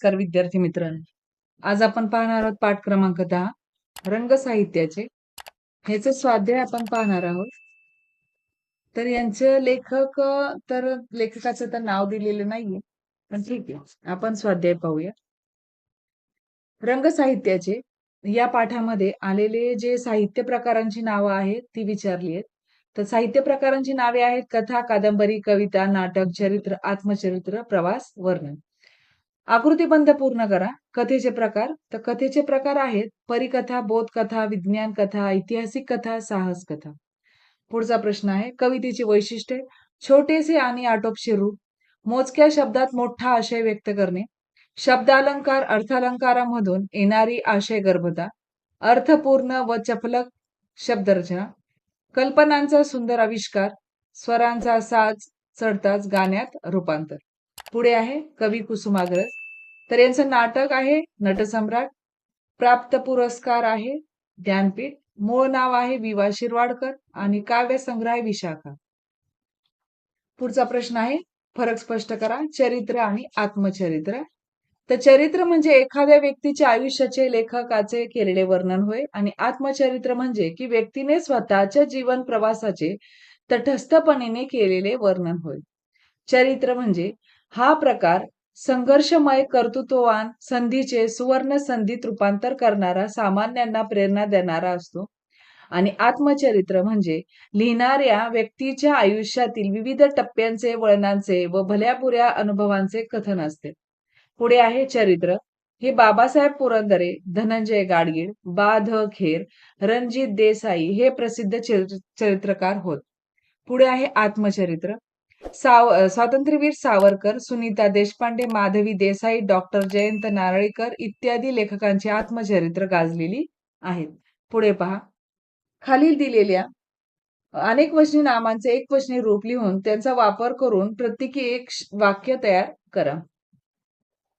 नमस्कार विद्यार्थी मित्रांनो. आज आपण पाहणार आहोत पाठ क्रमांक 10 रंगसाहित्याचे. ह्याचे स्वाध्याय आपण पाहणार आहोत. तर यांचे लेखक तर लेखकाचं तर नाव दिलेलं नाहीये, पण ठीक आहे. आपण स्वाध्याय पाहूया. रंगसाहित्याचे या पाठामध्ये आलेले जे साहित्य प्रकारांची नावं आहेत ती विचारली आहेत. तर साहित्य प्रकारांची नावे आहेत कथा, कादंबरी, कविता, नाटक, चरित्र, आत्मचरित्र, प्रवास, वर्णन. आकृतीबंध पूर्ण करा. कथेचे प्रकार तर कथेचे प्रकार आहेत परिकथा, बोधकथा, विज्ञान कथा, ऐतिहासिक कथा, साहस कथा. पुढचा प्रश्न आहे कवितेची वैशिष्ट्ये. छोटेसे आणि आटोपशीर रूप, मोजक्या शब्दात मोठा आशय व्यक्त करणे, शब्दालंकार अर्थालंकारामधून येणारी आशय गर्भता, अर्थपूर्ण व चपलक शब्दरचना, कल्पनांचा सुंदर आविष्कार, स्वरांचा साज चढताच गाण्यात रूपांतर. पुढे आहे कवी कुसुमाग्रज. तर यांचं नाटक आहे नटसम्राट. प्राप्त पुरस्कार आहे ज्ञानपीठ. मूळ नाव आहे वि.वा. शिरवाडकर आणि काव्यसंग्रह आहे विशाखा. पुढचा प्रश्न आहे फरक स्पष्ट करा. चरित्र आणि आत्मचरित्र. तर चरित्र म्हणजे एखाद्या व्यक्तीच्या आयुष्याचे लेखकाचे केलेले वर्णन होय आणि आत्मचरित्र म्हणजे की व्यक्तीने स्वतःच्या जीवन प्रवासाचे तटस्थपणे केलेले वर्णन होय. चरित्र म्हणजे हा प्रकार संघर्षमय कर्तृत्ववान संधीचे सुवर्ण संधीत रूपांतर करणारा, सामान्यांना प्रेरणा देणारा असतो. आणि आत्मचरित्र म्हणजे लिहिणाऱ्या व्यक्तीच्या आयुष्यातील विविध टप्प्यांचे, वळणांचे व भल्याबुऱ्या अनुभवांचे कथन असते. पुढे आहे चरित्र. हे बाबासाहेब पुरंदरे, धनंजय गाडगीळ, बा. ध. खेर, रणजित देसाई हे प्रसिद्ध चरित्रकार होत. पुढे आहे आत्मचरित्र. स्वातंत्र्यवीर सावरकर, सुनीता देशपांडे, माधवी देसाई, डॉक्टर जयंत नारळीकर इत्यादी लेखकांची आत्मचरित्र गाजलेली आहेत. पुढे पहा. खालील दिलेल्या अनेक वचनी नामांचे एक वचनी रूप लिहून त्यांचा वापर करून प्रत्येकी एक वाक्य तयार करा.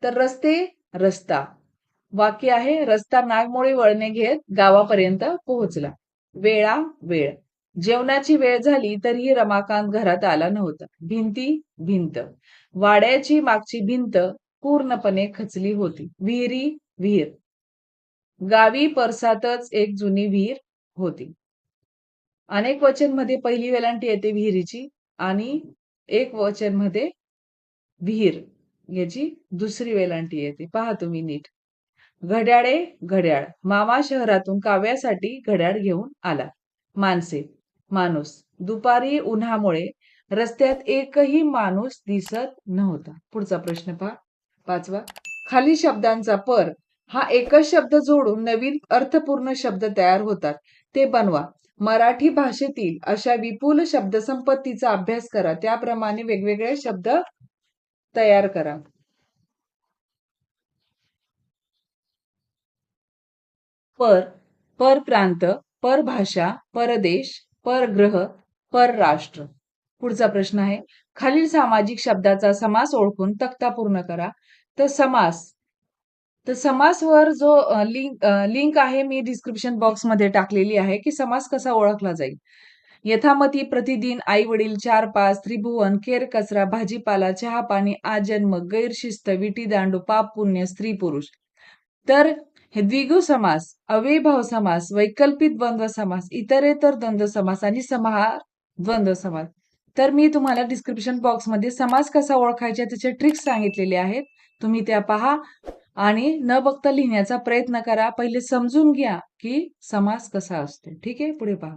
तर रस्ते, रस्ता. वाक्य आहे रस्ता नागमोडी वळणे घेत गावापर्यंत पोहोचला. वेळा, वेळ. जेवणाची वेळ झाली तरीही रमाकांत घरात आला नव्हता. भिंती, भिंत. वाड्याची मागची भिंत पूर्णपणे खचली होती. विहिरी, विहीर. गावी परसातच एक जुनी विहीर होती. अनेक वचन मध्ये पहिली वेलांटी येते विहिरीची आणि एक वचन मध्ये विहीर याची दुसरी वेलांटी येते. पहा तुम्ही नीट. घड्याळे, घड्याळ. मामा शहरातून काव्यासाठी घड्याळ घेऊन आला. माणसे, माणूस. दुपारी उन्हामुळे रस्त्यात एकही माणूस दिसत नव्हता. पुढचा प्रश्न पहा. 5वा. खाली शब्दांचा पर हा एकच शब्द जोडून नवीन अर्थपूर्ण शब्द तयार होतात ते बनवा. मराठी भाषेतील अशा विपुल शब्दसंपत्तीचा अभ्यास करा. त्याप्रमाणे वेगवेगळे शब्द तयार करा. पर, परप्रांत, परभाषा, परदेश, परग्रह, परराष्ट्र. पुढचा प्रश्न आहे खालील सामाजिक शब्दाचा समास ओळखून तक्ता पूर्ण करा. तर समास. तर समासवर जो लिंक आहे मी डिस्क्रिप्शन बॉक्स मध्ये टाकलेली आहे की समास कसा ओळखला जाईल. यथामती, प्रतिदिन, आई वडील, 4-5, त्रिभुवन, केर कचरा, भाजीपाला, चहा पाणी, आजन्म, गैरशिस्त, विटी दांडू, पाप पुण्य, स्त्री पुरुष. तर हे द्विगु समास, अव्ययभाव समास, वैकल्पिक द्वंद्व समास, इतरेतर द्वंद्व समास आणि समाहार द्वंद्व समास. तर मी तुम्हाला डिस्क्रिप्शन बॉक्स मध्ये समास कसा ओळखायचा त्याचे ट्रिक्स सांगितलेले आहेत. तुम्ही त्या पहा आणि न बघता लिहिण्याचा प्रयत्न करा. पहिले समजून घ्या की समास कसा असतो. ठीक आहे. पुढे पहा.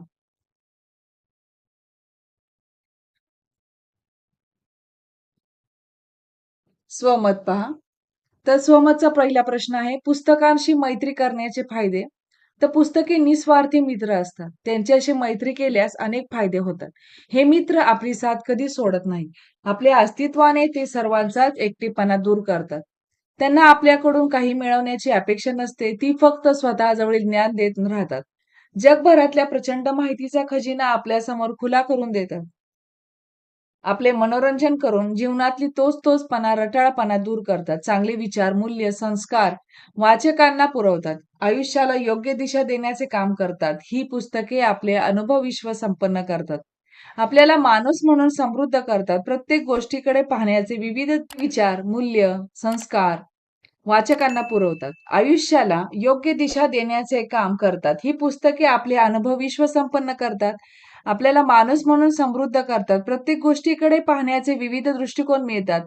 स्वमत पहा. तर स्वमतचा पहिला प्रश्न आहे पुस्तकांशी मैत्री करण्याचे फायदे. तर पुस्तके निस्वार्थी मित्र असतात. त्यांच्याशी मैत्री केल्यास अनेक फायदे होतात. हे मित्र आपली साथ कधी सोडत नाही. आपल्या अस्तित्वाने ते सर्वांचाच एकटेपणा दूर करतात. त्यांना आपल्याकडून काही मिळवण्याची अपेक्षा नसते. ती फक्त स्वतःजवळील ज्ञान देत राहतात. जगभरातल्या प्रचंड माहितीचा खजिना आपल्यासमोर खुला करून देतात. आपले मनोरंजन करून जीवनातली तोचपणा, रटाळपणा दूर करतात. चांगले विचार, मूल्य, संस्कार वाचकांना पुरवतात. आयुष्याला योग्य दिशा देण्याचे काम करतात. ही पुस्तके आपले अनुभव विश्व संपन्न करतात. आपल्याला माणूस म्हणून समृद्ध करतात. प्रत्येक गोष्टीकडे पाहण्याचे विविध विचार, मूल्य, संस्कार वाचकांना पुरवतात. आयुष्याला योग्य दिशा देण्याचे काम करतात. ही पुस्तके आपले अनुभव विश्वसंपन्न करतात. आपल्याला माणूस म्हणून समृद्ध करतात. प्रत्येक गोष्टीकडे पाहण्याचे विविध दृष्टिकोन मिळतात.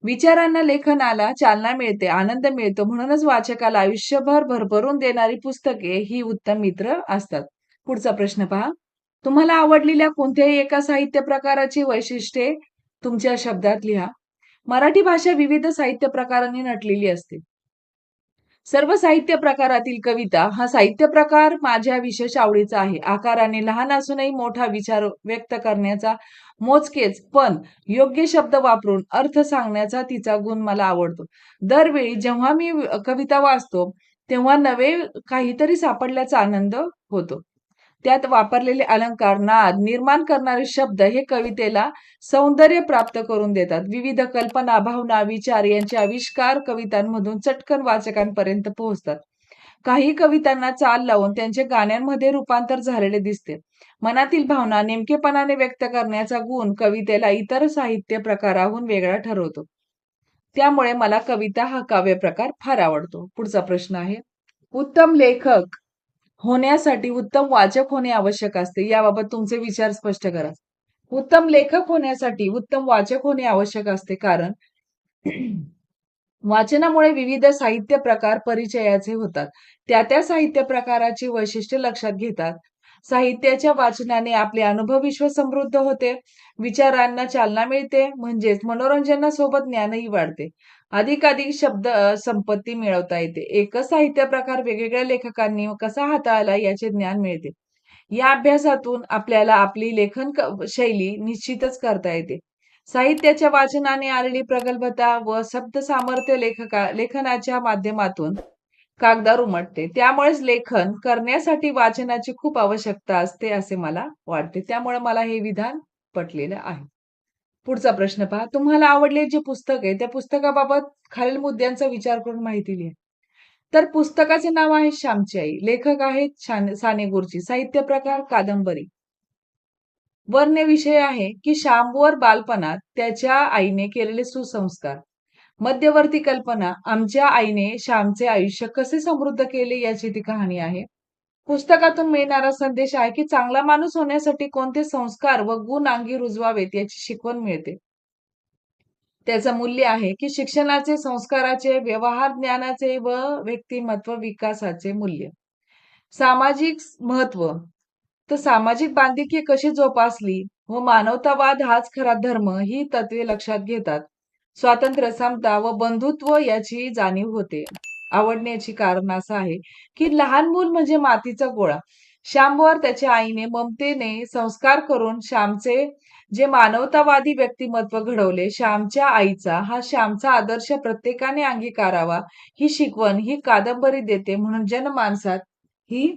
विचारांना, लेखनाला चालना मिळते, आनंद मिळतो. म्हणूनच वाचकाला आयुष्यभर भरभरून देणारी पुस्तके ही उत्तम मित्र असतात. पुढचा प्रश्न पहा. तुम्हाला आवडलेल्या कोणत्याही एका साहित्य प्रकाराची वैशिष्ट्ये तुमच्या शब्दात लिहा. मराठी भाषा विविध साहित्य प्रकारांनी नटलेली असते. सर्व साहित्य प्रकारातील कविता हा साहित्य प्रकार माझ्या विशेष आवडीचा आहे. आकाराने लहान असूनही मोठा विचार व्यक्त करण्याचा, मोजकेच पण योग्य शब्द वापरून अर्थ सांगण्याचा तिचा गुण मला आवडतो. दरवेळी जेव्हा मी कविता वाचतो, तेव्हा नवे काहीतरी सापडल्याचा आनंद होतो. त्यात वापरलेले अलंकार, नाद, निर्माण करणारे शब्द हे कवितेला सौंदर्य प्राप्त करून देतात. विविध कल्पना, भावना, विचार यांचे आविष्कार कवितांमधून चटकन वाचकांपर्यंत पोहोचतात. काही कवितांना चाल लावून त्यांचे गाण्यांमध्ये रूपांतर झालेले दिसते. मनातील भावना नेमकेपणाने व्यक्त करण्याचा गुण कवितेला इतर साहित्य प्रकाराहून वेगळा ठरवतो. त्यामुळे मला कविता हा काव्य प्रकार फार आवडतो. पुढचा प्रश्न आहे. उत्तम लेखक होण्यासाठी उत्तम वाचक होणे आवश्यक असते. याबाबत तुमचे विचार स्पष्ट करा. उत्तम लेखक होण्यासाठी उत्तम वाचक होणे आवश्यक असते, कारण वाचनामुळे विविध साहित्य प्रकार परिचयाचे होतात. त्या साहित्य प्रकाराची वैशिष्ट्ये लक्षात घेतात. साहित्याच्या वाचनाने आपले अनुभव विश्व समृद्ध होते. विचारांना चालना मिळते, म्हणजेच मनोरंजनासोबत ज्ञानही वाढते. अधिकाधिक शब्द संपत्ती मिळवता येते. एकच साहित्य प्रकार वेगवेगळ्या लेखकांनी कसा हाताळला याचे ज्ञान मिळते. या अभ्यासातून आपल्याला आपली लेखन शैली निश्चितच करता येते. साहित्याच्या वाचनाने आलेली प्रगल्भता व शब्द सामर्थ्य लेखनाच्या माध्यमातून कागदावर उमटते. त्यामुळेच लेखन करण्यासाठी वाचनाची खूप आवश्यकता असते असे मला वाटते. त्यामुळे मला हे विधान पटलेलं आहे. पुढचा प्रश्न पहा. तुम्हाला आवडले जे पुस्तक आहे त्या पुस्तकाबाबत खालील मुद्द्यांचा विचार करून माहिती लिहा. तर पुस्तकाचे नाव आहे श्यामची आई. लेखक आहेत साने गुरुजी. साहित्य प्रकार कादंबरी. वर्ण्य विषय आहे की श्यामवर बालपणात त्याच्या आईने केलेले सुसंस्कार. मध्यवर्ती कल्पना, आमच्या आईने श्यामचे आयुष्य कसे समृद्ध केले याची ती कहाणी आहे. पुस्तकातून मिळणारा संदेश आहे की चांगला माणूस होण्यासाठी कोणते संस्कार व गुण अंगी रुजवावेत याची शिकवण मिळते. त्याचं मूल्य आहे की शिक्षणाचे, संस्काराचे, व्यवहार ज्ञानाचे व व्यक्तिमत्व विकासाचे मूल्य. सामाजिक महत्व, तर सामाजिक बांधिलकी कशी जोपासली व मानवतावाद हाच खरा धर्म ही तत्वे लक्षात घेतात. स्वातंत्र्य, समता व बंधुत्व याची जाणीव होते. आवडण्याची कारण असं आहे की लहान मूल म्हणजे मातीचा गोळा. श्यामवर त्याच्या आईने ममतेने संस्कार करून श्यामचे जे मानवतावादी व्यक्तिमत्व घडवले. श्यामच्या आईचा हा श्यामचा आदर्श प्रत्येकाने अंगीकारावा ही शिकवण ही कादंबरी देते. म्हणून जनमानसात ही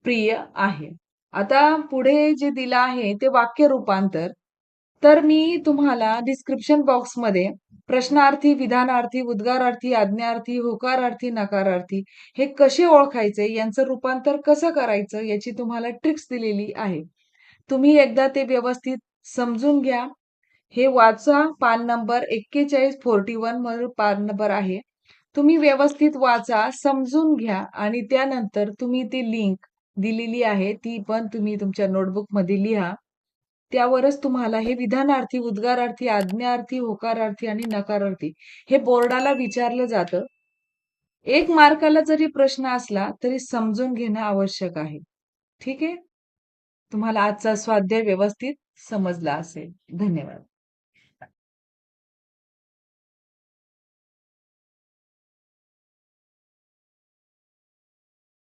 प्रिय आहे. आता पुढे जे दिलं आहे ते वाक्य रूपांतर. तर मी तुम्हाला डिस्क्रिप्शन बॉक्समध्ये प्रश्नार्थी, विधानार्थी, उद्गारार्थी, आज्ञार्थी, होकारार्थी, नकारार्थी हे कसे ओळखायचे, यांचं रूपांतर कसं करायचं याची तुम्हाला ट्रिक्स दिलेली आहे. तुम्ही एकदा ते व्यवस्थित समजून घ्या. हे वाचा. पान नंबर 4141 वर पान नंबर आहे. तुम्ही व्यवस्थित वाचा, समजून घ्या आणि त्यानंतर तुम्ही ती लिंक दिलेली आहे ती पण तुम्ही तुमच्या नोटबुकमध्ये लिहा. त्यावरच तुम्हाला हे विधानार्थी, उद्गारार्थी, आज्ञार्थी, होकारार्थी आणि नकारार्थी हे बोर्डाला विचारलं जातं. 1 मार्काला जरी प्रश्न असला तरी समजून घेणं आवश्यक आहे. ठीक आहे? तुम्हाला आजचा स्वाध्याय व्यवस्थित समजला असेल. धन्यवाद.